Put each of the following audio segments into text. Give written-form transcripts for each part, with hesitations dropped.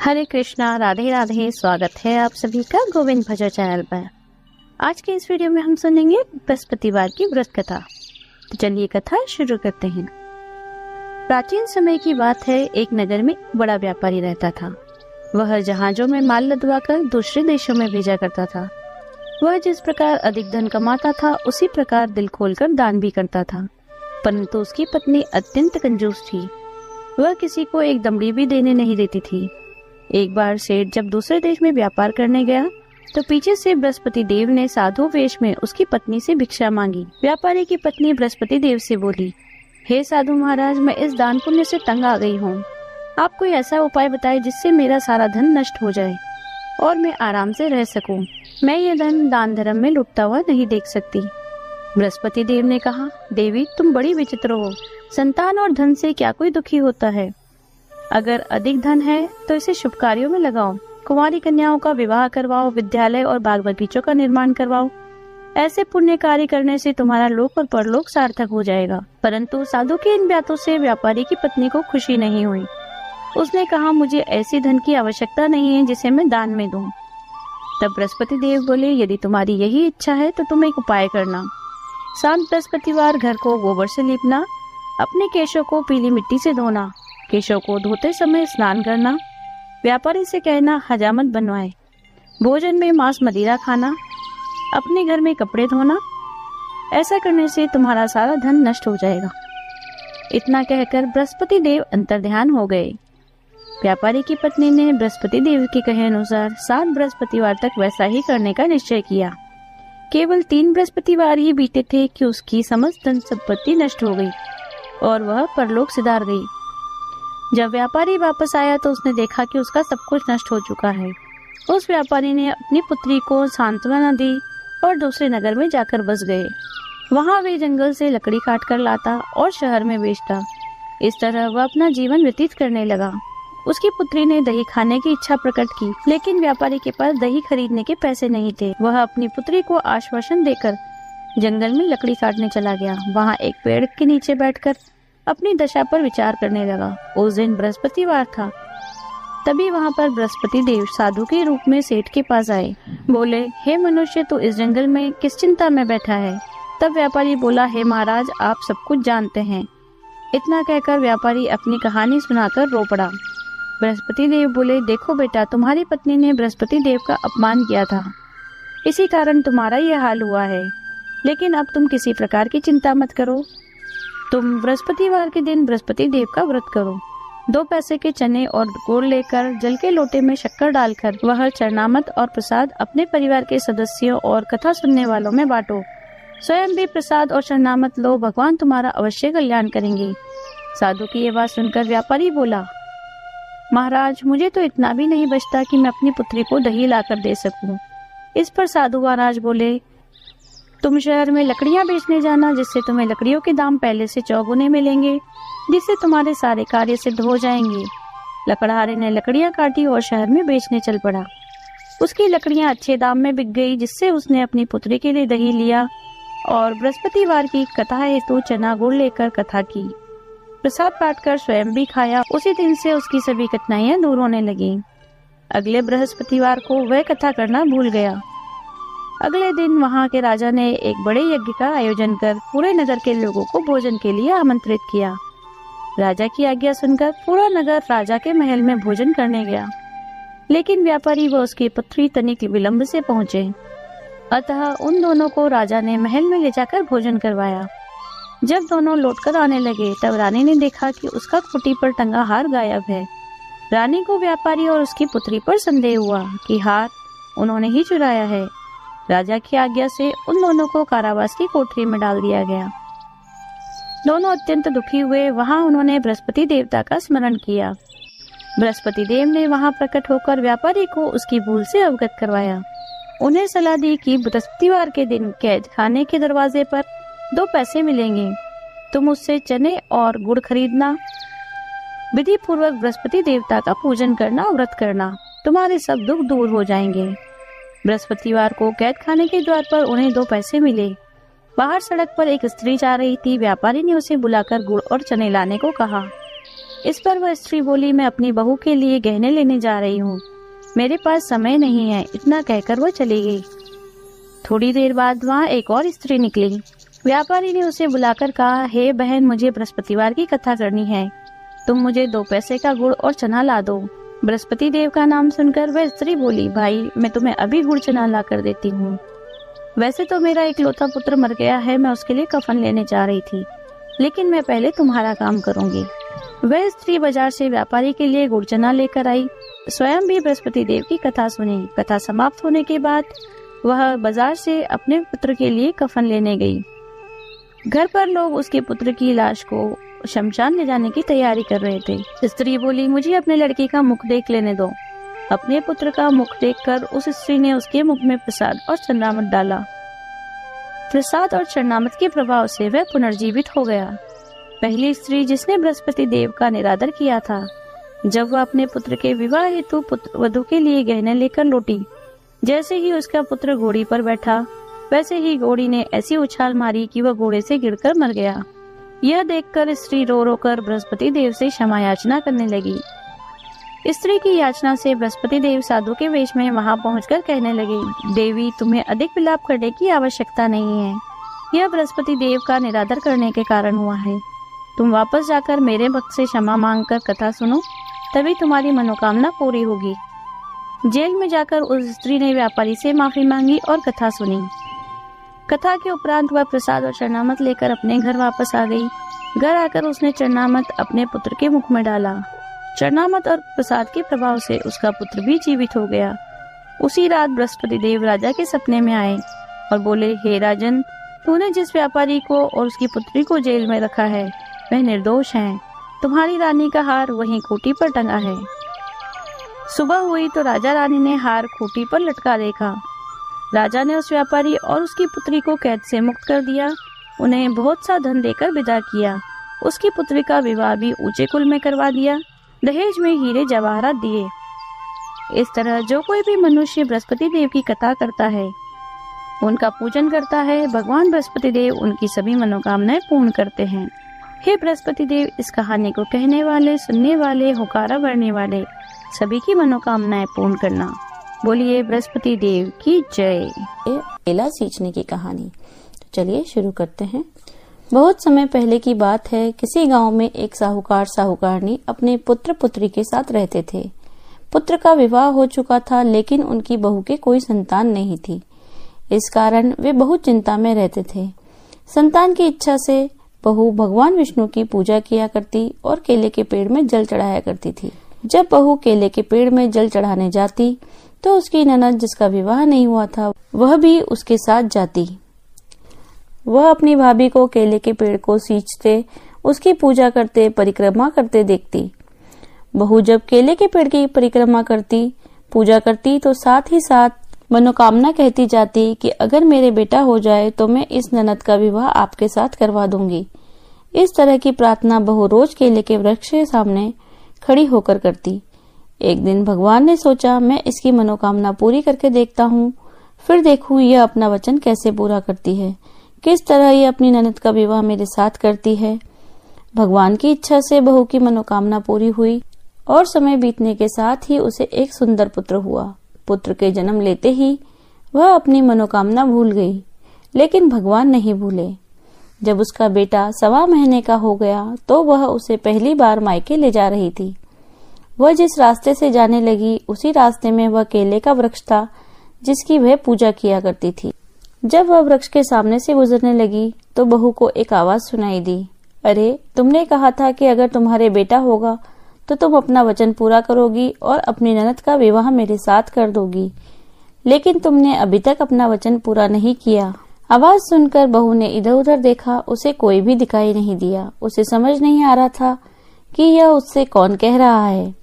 हरे कृष्णा, राधे राधे। स्वागत है आप सभी का गोविंद भजन चैनल पर। आज के इस वीडियो में हम सुनेंगे बृहस्पतिवार की व्रत कथा। तो चलिए कथा शुरू करते हैं। प्राचीन समय की बात है, एक नगर में बड़ा व्यापारी रहता था। वह जहाजों में माल लदवा कर दूसरे देशों में भेजा करता था। वह जिस प्रकार अधिक धन कमाता था, उसी प्रकार दिल खोलकर दान भी करता था। परंतु उसकी पत्नी अत्यंत कंजूस थी। वह किसी को एक दमड़ी भी देने नहीं देती थी। एक बार सेठ जब दूसरे देश में व्यापार करने गया तो पीछे से बृहस्पति देव ने साधु वेश में उसकी पत्नी से भिक्षा मांगी। व्यापारी की पत्नी बृहस्पति देव से बोली, हे साधु महाराज, मैं इस दान पुण्य से तंग आ गई हूँ। आप कोई ऐसा उपाय बताए जिससे मेरा सारा धन नष्ट हो जाए और मैं आराम से रह सकूं। मैं ये धन दान धर्म में लुटता हुआ नहीं देख सकती। बृहस्पति देव ने कहा, देवी तुम बड़ी विचित्र हो। संतान और धन से क्या कोई दुखी होता है? अगर अधिक धन है तो इसे शुभ कार्यों में लगाओ। कुंवारी कन्याओं का विवाह करवाओ, विद्यालय और बाग बगीचों का निर्माण करवाओ। ऐसे पुण्य कार्य करने से तुम्हारा लोक और परलोक सार्थक हो जाएगा। परंतु साधु के इन बातों से व्यापारी की पत्नी को खुशी नहीं हुई। उसने कहा, मुझे ऐसी धन की आवश्यकता नहीं है जिसे मैं दान में दूं। तब बृहस्पति देव बोले, यदि तुम्हारी यही इच्छा है तो तुम एक उपाय करना। शांत बृहस्पतिवार घर को गोबर से लीपना, अपने केशों को पीली मिट्टी से धोना, केशों को धोते समय स्नान करना, व्यापारी से कहना हजामत बनवाए, भोजन में मांस मदिरा खाना, अपने घर में कपड़े धोना। ऐसा करने से तुम्हारा सारा धन नष्ट हो जाएगा। इतना कहकर बृहस्पति देव अंतर्ध्यान हो गए। व्यापारी की पत्नी ने बृहस्पति देव के कहे अनुसार 7 बृहस्पतिवार तक वैसा ही करने का निश्चय किया। केवल 3 बृहस्पतिवार ही बीते थे कि उसकी समस्त धन संपत्ति नष्ट हो गई और वह परलोक सिधार गई। जब व्यापारी वापस आया तो उसने देखा कि उसका सब कुछ नष्ट हो चुका है। उस व्यापारी ने अपनी पुत्री को सांत्वना दी और दूसरे नगर में जाकर बस गए। वहां वे जंगल से लकड़ी काट कर लाता और शहर में बेचता। इस तरह वह अपना जीवन व्यतीत करने लगा। उसकी पुत्री ने दही खाने की इच्छा प्रकट की, लेकिन व्यापारी के पास दही खरीदने के पैसे नहीं थे। वह अपनी पुत्री को आश्वासन देकर जंगल में लकड़ी काटने चला गया। वहाँ एक पेड़ के नीचे बैठकर अपनी दशा पर विचार करने लगा। उस दिन बृहस्पतिवार था। तभी वहाँ पर बृहस्पति देव साधु के रूप में सेठ के पास आए। बोले, हे मनुष्य, तू इस जंगल में किस चिंता में बैठा है? तब व्यापारी बोला, हे महाराज, आप सब कुछ जानते हैं। इतना कहकर व्यापारी अपनी कहानी सुनाकर रो पड़ा। बृहस्पति देव बोले, देखो बेटा, तुम्हारी पत्नी ने बृहस्पति देव का अपमान किया था, इसी कारण तुम्हारा यह हाल हुआ है। लेकिन अब तुम किसी प्रकार की चिंता मत करो। तुम बृहस्पतिवार के दिन बृहस्पति देव का व्रत करो। 2 पैसे के चने और गुड़ लेकर जल के लोटे में शक्कर डालकर वह चरणामत और प्रसाद अपने परिवार के सदस्यों और कथा सुनने वालों में बांटो। स्वयं भी प्रसाद और चरणामत लो, भगवान तुम्हारा अवश्य कल्याण करेंगे। साधु की ये बात सुनकर व्यापारी बोला, महाराज, मुझे तो इतना भी नहीं बचता कि मैं अपनी पुत्री को दही लाकर दे सकूं। इस पर साधु महाराज बोले, तुम शहर में लकड़ियां बेचने जाना, जिससे तुम्हें लकड़ियों के दाम पहले से चौगुने मिलेंगे, जिससे तुम्हारे सारे कार्य सिद्ध हो जाएंगे। लकड़हारे ने लकड़ियां काटी और शहर में बेचने चल पड़ा। उसकी लकड़ियां अच्छे दाम में बिक गई, जिससे उसने अपनी पुत्री के लिए दही लिया और बृहस्पतिवार की कथा हेतु चना गुड़ लेकर कथा की। प्रसाद बांटकर स्वयं भी खाया। उसी दिन से उसकी सभी कठिनाइयां दूर होने लगी। अगले बृहस्पतिवार को वह कथा करना भूल गया। अगले दिन वहां के राजा ने एक बड़े यज्ञ का आयोजन कर पूरे नगर के लोगों को भोजन के लिए आमंत्रित किया। राजा की आज्ञा सुनकर पूरा नगर राजा के महल में भोजन करने गया, लेकिन व्यापारी व उसकी पुत्री तनिक विलंब से पहुंचे। अतः उन दोनों को राजा ने महल में ले जाकर भोजन करवाया। जब दोनों लौटकर आने लगे तब रानी ने देखा कि उसका खूंटी पर टंगा हार गायब है। रानी को व्यापारी और उसकी पुत्री पर संदेह हुआ कि हार उन्होंने ही चुराया है। राजा की आज्ञा से उन दोनों को कारावास की कोठरी में डाल दिया गया। दोनों अत्यंत दुखी हुए। वहां उन्होंने बृहस्पति देवता का स्मरण किया। बृहस्पति देव ने वहां प्रकट होकर व्यापारी को उसकी भूल से अवगत करवाया। उन्हें सलाह दी कि बृहस्पतिवार के दिन कैद खाने के दरवाजे पर 2 पैसे मिलेंगे, तुम उससे चने और गुड़ खरीदना, विधि पूर्वक बृहस्पति देवता का पूजन करना, व्रत करना, तुम्हारे सब दुख दूर हो जाएंगे। बृहस्पतिवार को कैद खाने के द्वार पर उन्हें 2 पैसे मिले। बाहर सड़क पर एक स्त्री जा रही थी। व्यापारी ने उसे बुलाकर गुड़ और चने लाने को कहा। इस पर वह स्त्री बोली, मैं अपनी बहू के लिए गहने लेने जा रही हूँ, मेरे पास समय नहीं है। इतना कहकर वह चली गई। थोड़ी देर बाद वहाँ एक और स्त्री निकली। व्यापारी ने उसे बुलाकर कहा, हे बहन, मुझे बृहस्पतिवार की कथा करनी है, तुम मुझे 2 पैसे का गुड़ और चना ला दो। बृहस्पति देव का नाम सुनकर वह स्त्री बोली, भाई मैं तुम्हें अभी गुड़ चना ला कर देती हूँ। वैसे तो मेरा इकलौता पुत्र मर गया है, मैं उसके लिए कफन लेने जा रही थी, लेकिन मैं पहले तुम्हारा काम करूंगी। वह स्त्री बाजार से व्यापारी के लिए गुड़ चना लेकर आई, स्वयं भी बृहस्पति देव की कथा सुनी। कथा समाप्त होने के बाद वह बाजार से अपने पुत्र के लिए कफन लेने गई। घर पर लोग उसके पुत्र की लाश को शमशान ले जाने की तैयारी कर रहे थे। स्त्री बोली, मुझे अपने लड़के का मुख देख लेने दो। अपने पुत्र का मुख देखकर उस स्त्री ने उसके मुख में प्रसाद और चरणामृत डाला। प्रसाद और चरणामृत के प्रभाव से वह पुनर्जीवित हो गया। पहली स्त्री जिसने बृहस्पति देव का निरादर किया था, जब वह अपने पुत्र के विवाह हेतु वधू के लिए गहने लेकर लौटी, जैसे ही उसका पुत्र घोड़ी पर बैठा, वैसे ही घोड़ी ने ऐसी उछाल मारी कि वह घोड़े से गिरकर मर गया। यह देखकर स्त्री रो रो कर बृहस्पति देव से क्षमा याचना करने लगी। स्त्री की याचना से बृहस्पति देव साधु के वेश में वहां पहुंचकर कहने लगे, देवी, तुम्हें अधिक विलाप करने की आवश्यकता नहीं है, यह बृहस्पति देव का निरादर करने के कारण हुआ है। तुम वापस जाकर मेरे भक्त से क्षमा मांगकर कथा सुनो, तभी तुम्हारी मनोकामना पूरी होगी। जेल में जाकर उस स्त्री ने व्यापारी से माफी मांगी और कथा सुनी। कथा के उपरांत वह प्रसाद और चरणामृत लेकर अपने घर वापस आ गई। घर आकर उसने चरणामृत अपने पुत्र के मुख में डाला। चरणामृत और प्रसाद के प्रभाव से उसका पुत्र भी जीवित हो गया। उसी रात बृहस्पति देव राजा के सपने में आए और बोले, हे राजन, तूने जिस व्यापारी को और उसकी पुत्री को जेल में रखा है वह निर्दोष है। तुम्हारी रानी का हार वहीं खूंटी पर टंगा है। सुबह हुई तो राजा रानी ने हार खूंटी पर लटका देखा। राजा ने उस व्यापारी और उसकी पुत्री को कैद से मुक्त कर दिया, उन्हें बहुत सा धन देकर विदा किया। उसकी पुत्री का विवाह भी ऊंचे कुल में करवा दिया, दहेज में हीरे जवाहरात दिए। इस तरह जो कोई भी मनुष्य बृहस्पति देव की कथा करता है, उनका पूजन करता है, भगवान बृहस्पति देव उनकी सभी मनोकामनाएं पूर्ण करते हैं। हे बृहस्पति देव, इस कहानी को कहने वाले, सुनने वाले, हुकारा भरने वाले सभी की मनोकामनाएं पूर्ण करना। बोलिए बृहस्पति देव की जय। केला सींचने की कहानी। तो चलिए शुरू करते हैं। बहुत समय पहले की बात है, किसी गांव में एक साहूकार साहूकारनी अपने पुत्र पुत्री के साथ रहते थे। पुत्र का विवाह हो चुका था, लेकिन उनकी बहू के कोई संतान नहीं थी। इस कारण वे बहुत चिंता में रहते थे। संतान की इच्छा से बहू भगवान विष्णु की पूजा किया करती और केले के पेड़ में जल चढ़ाया करती थी। जब बहू केले के पेड़ में जल चढ़ाने जाती तो उसकी ननद, जिसका विवाह नहीं हुआ था, वह भी उसके साथ जाती। वह अपनी भाभी को केले के पेड़ को सींचते, उसकी पूजा करते, परिक्रमा करते देखती। बहू जब केले के पेड़ की परिक्रमा करती, पूजा करती, तो साथ ही साथ मनोकामना कहती जाती कि अगर मेरे बेटा हो जाए तो मैं इस ननद का विवाह आपके साथ करवा दूंगी। इस तरह की प्रार्थना बहू रोज केले के वृक्ष के सामने खड़ी होकर करती। एक दिन भगवान ने सोचा, मैं इसकी मनोकामना पूरी करके देखता हूँ, फिर देखूं यह अपना वचन कैसे पूरा करती है, किस तरह यह अपनी ननद का विवाह मेरे साथ करती है। भगवान की इच्छा से बहू की मनोकामना पूरी हुई और समय बीतने के साथ ही उसे एक सुंदर पुत्र हुआ। पुत्र के जन्म लेते ही वह अपनी मनोकामना भूल गई, लेकिन भगवान नहीं भूले। जब उसका बेटा 1.25 महीने का हो गया तो वह उसे पहली बार मायके ले जा रही थी। वह जिस रास्ते से जाने लगी, उसी रास्ते में वह केले का वृक्ष था जिसकी वह पूजा किया करती थी। जब वह वृक्ष के सामने से गुजरने लगी तो बहू को एक आवाज सुनाई दी, अरे, तुमने कहा था कि अगर तुम्हारे बेटा होगा तो तुम अपना वचन पूरा करोगी और अपनी ननद का विवाह मेरे साथ कर दोगी, लेकिन तुमने अभी तक अपना वचन पूरा नहीं किया। आवाज सुनकर बहू ने इधर उधर देखा, उसे कोई भी दिखाई नहीं दिया। उसे समझ नहीं आ रहा था कि यह उससे कौन कह रहा है।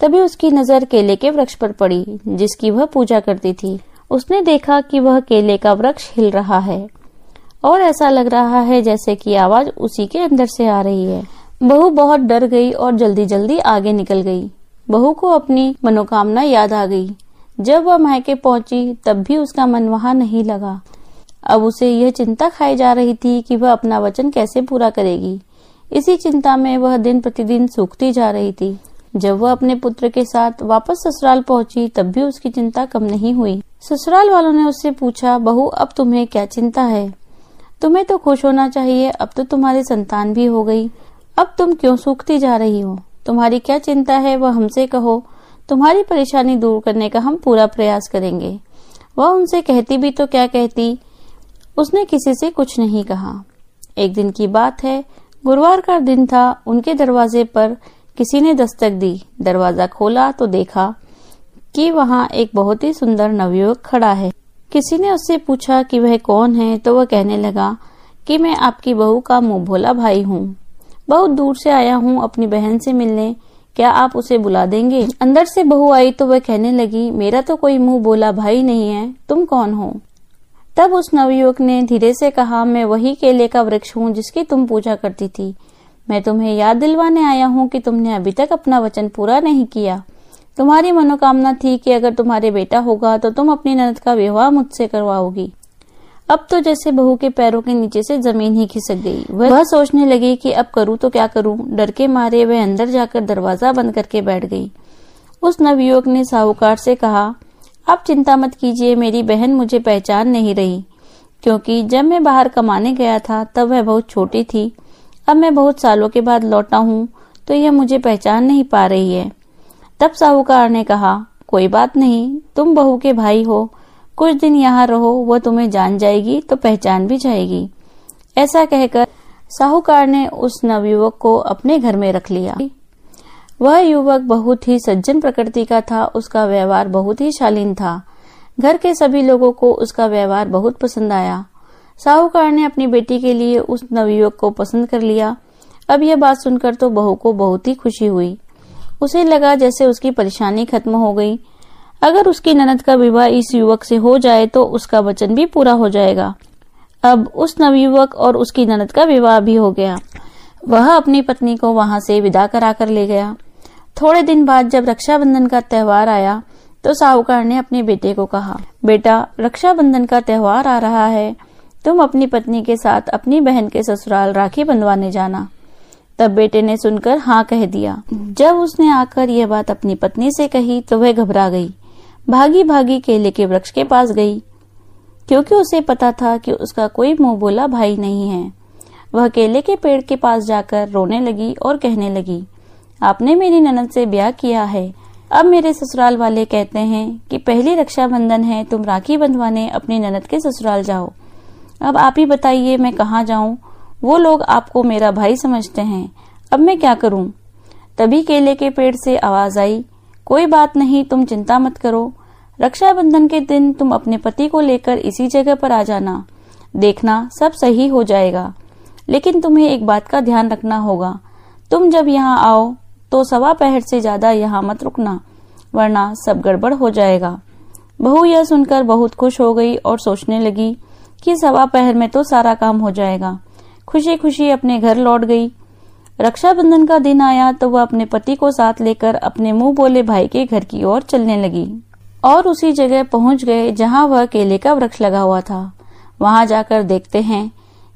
तभी उसकी नजर केले के वृक्ष पर पड़ी जिसकी वह पूजा करती थी। उसने देखा कि वह केले का वृक्ष हिल रहा है और ऐसा लग रहा है जैसे कि आवाज उसी के अंदर से आ रही है। बहू बहुत डर गई और जल्दी जल्दी आगे निकल गई। बहू को अपनी मनोकामना याद आ गई। जब वह मायके पहुंची तब भी उसका मन वहां नहीं लगा। अब उसे यह चिंता खाई जा रही थी कि वह अपना वचन कैसे पूरा करेगी। इसी चिंता में वह दिन प्रतिदिन सूखती जा रही थी। जब वह अपने पुत्र के साथ वापस ससुराल पहुंची तब भी उसकी चिंता कम नहीं हुई। ससुराल वालों ने उससे पूछा, बहू अब तुम्हें क्या चिंता है? तुम्हें तो खुश होना चाहिए, अब तो तुम्हारी संतान भी हो गई। अब तुम क्यों सूखती जा रही हो? तुम्हारी क्या चिंता है वह हमसे कहो, तुम्हारी परेशानी दूर करने का हम पूरा प्रयास करेंगे। वह उनसे कहती भी तो क्या कहती, उसने किसी से कुछ नहीं कहा। एक दिन की बात है, गुरुवार का दिन था। उनके दरवाजे पर किसी ने दस्तक दी। दरवाजा खोला तो देखा कि वहाँ एक बहुत ही सुंदर नवयुवक खड़ा है। किसी ने उससे पूछा कि वह कौन है, तो वह कहने लगा कि मैं आपकी बहू का मुंह भोला भाई हूँ। बहुत दूर से आया हूँ अपनी बहन से मिलने, क्या आप उसे बुला देंगे? अंदर से बहू आई तो वह कहने लगी, मेरा तो कोई मुंह बोला भाई नहीं है, तुम कौन हो? तब उस नवयुवक ने धीरे से कहा, मैं वही केले का वृक्ष हूँ जिसकी तुम पूजा करती थी। मैं तुम्हें याद दिलवाने आया हूँ कि तुमने अभी तक अपना वचन पूरा नहीं किया। तुम्हारी मनोकामना थी कि अगर तुम्हारे बेटा होगा तो तुम अपनी ननद का विवाह मुझसे करवाओगी। अब तो जैसे बहू के पैरों के नीचे से जमीन ही खिसक गई। वह सोचने लगी कि अब करूँ तो क्या करूँ। डर के मारे वह अंदर जाकर दरवाजा बंद करके बैठ गई। उस नवयुवक ने साहूकार से कहा, आप चिंता मत कीजिए, मेरी बहन मुझे पहचान नहीं रही, क्योंकि जब मैं बाहर कमाने गया था तब वह बहुत छोटी थी। अब मैं बहुत सालों के बाद लौटा हूँ तो यह मुझे पहचान नहीं पा रही है। तब साहूकार ने कहा, कोई बात नहीं, तुम बहू के भाई हो, कुछ दिन यहाँ रहो, वह तुम्हें जान जाएगी तो पहचान भी जाएगी। ऐसा कहकर साहूकार ने उस नवयुवक को अपने घर में रख लिया। वह युवक बहुत ही सज्जन प्रकृति का था। उसका व्यवहार बहुत ही शालीन था। घर के सभी लोगों को उसका व्यवहार बहुत पसंद आया। साहूकार ने अपनी बेटी के लिए उस नवयुवक को पसंद कर लिया। अब यह बात सुनकर तो बहू को बहुत ही खुशी हुई। उसे लगा जैसे उसकी परेशानी खत्म हो गई। अगर उसकी ननद का विवाह इस युवक से हो जाए तो उसका वचन भी पूरा हो जाएगा। अब उस नवयुवक और उसकी ननद का विवाह भी हो गया। वह अपनी पत्नी को वहां से विदा कराकर ले गया। थोड़े दिन बाद जब रक्षाबंधन का त्योहार आया तो साहूकार ने अपने बेटे को कहा, बेटा रक्षाबंधन का त्योहार आ रहा है, तुम अपनी पत्नी के साथ अपनी बहन के ससुराल राखी बंधवाने जाना। तब बेटे ने सुनकर हाँ कह दिया। जब उसने आकर यह बात अपनी पत्नी से कही तो वह घबरा गई। भागी भागी केले के वृक्ष के पास गई, क्योंकि उसे पता था कि उसका कोई मुंह बोला भाई नहीं है। वह केले के पेड़ के पास जाकर रोने लगी और कहने लगी, आपने मेरी ननद से ब्याह किया है। अब मेरे ससुराल वाले कहते हैं कि पहली रक्षाबंधन है, तुम राखी बंधवाने अपनी ननद के ससुराल जाओ। अब आप ही बताइए मैं कहाँ जाऊं? वो लोग आपको मेरा भाई समझते हैं, अब मैं क्या करूं? तभी केले के पेड़ से आवाज आई, कोई बात नहीं, तुम चिंता मत करो। रक्षाबंधन के दिन तुम अपने पति को लेकर इसी जगह पर आ जाना, देखना सब सही हो जाएगा। लेकिन तुम्हें एक बात का ध्यान रखना होगा, तुम जब यहाँ आओ तो 1.25 पहर से ज्यादा यहाँ मत रुकना, वरना सब गड़बड़ हो जाएगा। बहू यह सुनकर बहुत खुश हो गई और सोचने लगी कि 1.25 पहर में तो सारा काम हो जाएगा। खुशी खुशी अपने घर लौट गई। रक्षाबंधन का दिन आया तो वह अपने पति को साथ लेकर अपने मुंह बोले भाई के घर की ओर चलने लगी और उसी जगह पहुंच गए जहां वह केले का वृक्ष लगा हुआ था। वहां जाकर देखते हैं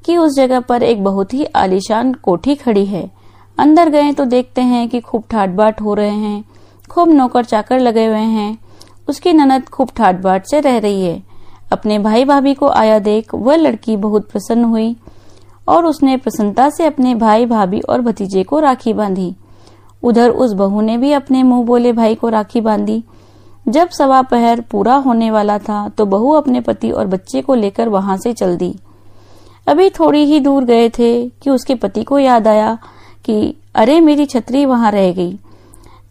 कि उस जगह पर एक बहुत ही आलीशान कोठी खड़ी है। अंदर गए तो देखते हैं कि खूब ठाट बाट हो रहे हैं, खूब नौकर चाकर लगे हुए हैं। उसकी ननद खूब ठाट बाट से रह रही है। अपने भाई भाभी को आया देख वह लड़की बहुत प्रसन्न हुई और उसने प्रसन्नता से अपने भाई भाभी और भतीजे को राखी बांधी। उधर उस बहू ने भी अपने मुंह बोले भाई को राखी बांधी। जब 1.25 पहर पूरा होने वाला था तो बहू अपने पति और बच्चे को लेकर वहां से चल दी। अभी थोड़ी ही दूर गए थे कि उसके पति को याद आया कि अरे मेरी छतरी वहां रह गई।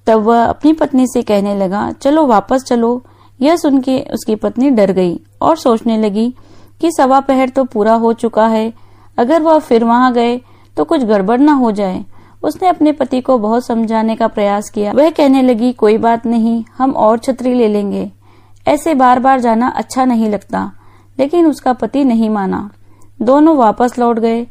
तब वह अपनी पत्नी से कहने लगा, चलो वापस चलो। यह सुन के उसकी पत्नी डर गई और सोचने लगी कि 1.25 पहर तो पूरा हो चुका है, अगर वह फिर वहां गए तो कुछ गड़बड़ न हो जाए। उसने अपने पति को बहुत समझाने का प्रयास किया। वह कहने लगी, कोई बात नहीं, हम और छतरी ले लेंगे, ऐसे बार बार जाना अच्छा नहीं लगता। लेकिन उसका पति नहीं माना। दोनों वापस लौट गए।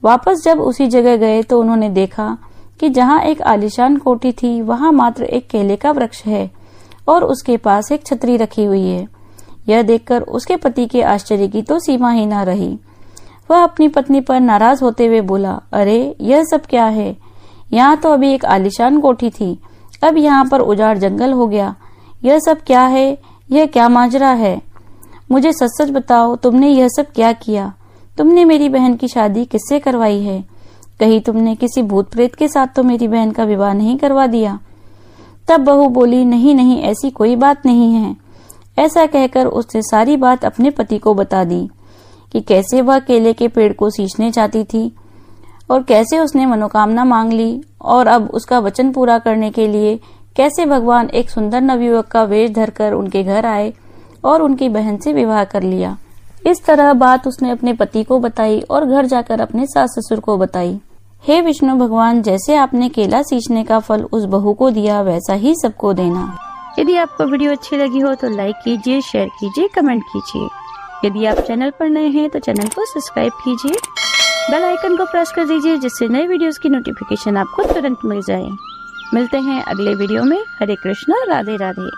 वापस जब उसी जगह गए तो उन्होंने देखा कि जहाँ एक आलीशान कोठी थी वहां मात्र एक केले का वृक्ष है और उसके पास एक छतरी रखी हुई है। यह देखकर उसके पति के आश्चर्य की तो सीमा ही न रही। वह अपनी पत्नी पर नाराज होते हुए बोला, अरे यह सब क्या है? यहाँ तो अभी एक आलीशान कोठी थी, अब यहाँ पर उजाड़ जंगल हो गया। यह सब क्या है? यह क्या माजरा है? मुझे सच सच बताओ, तुमने यह सब क्या किया? तुमने मेरी बहन की शादी किससे करवाई है? कहीं तुमने किसी भूत प्रेत के साथ तो मेरी बहन का विवाह नहीं करवा दिया? तब बहू बोली, नहीं नहीं, ऐसी कोई बात नहीं है। ऐसा कहकर उसने सारी बात अपने पति को बता दी कि कैसे वह केले के पेड़ को सींचने चाहती थी और कैसे उसने मनोकामना मांग ली, और अब उसका वचन पूरा करने के लिए कैसे भगवान एक सुंदर नवयुवक का वेश धरकर उनके घर आए और उनकी बहन से विवाह कर लिया। इस तरह बात उसने अपने पति को बताई और घर जाकर अपने सास ससुर को बताई। हे विष्णु भगवान, जैसे आपने केला सींचने का फल उस बहू को दिया, वैसा ही सबको देना। यदि आपको वीडियो अच्छी लगी हो तो लाइक कीजिए, शेयर कीजिए, कमेंट कीजिए। यदि आप चैनल पर नए हैं तो चैनल को सब्सक्राइब कीजिए, बेल आइकन को प्रेस कर दीजिए, जिससे नए वीडियोस की नोटिफिकेशन आपको तुरंत मिल जाए। मिलते हैं अगले वीडियो में। हरे कृष्णा, राधे राधे।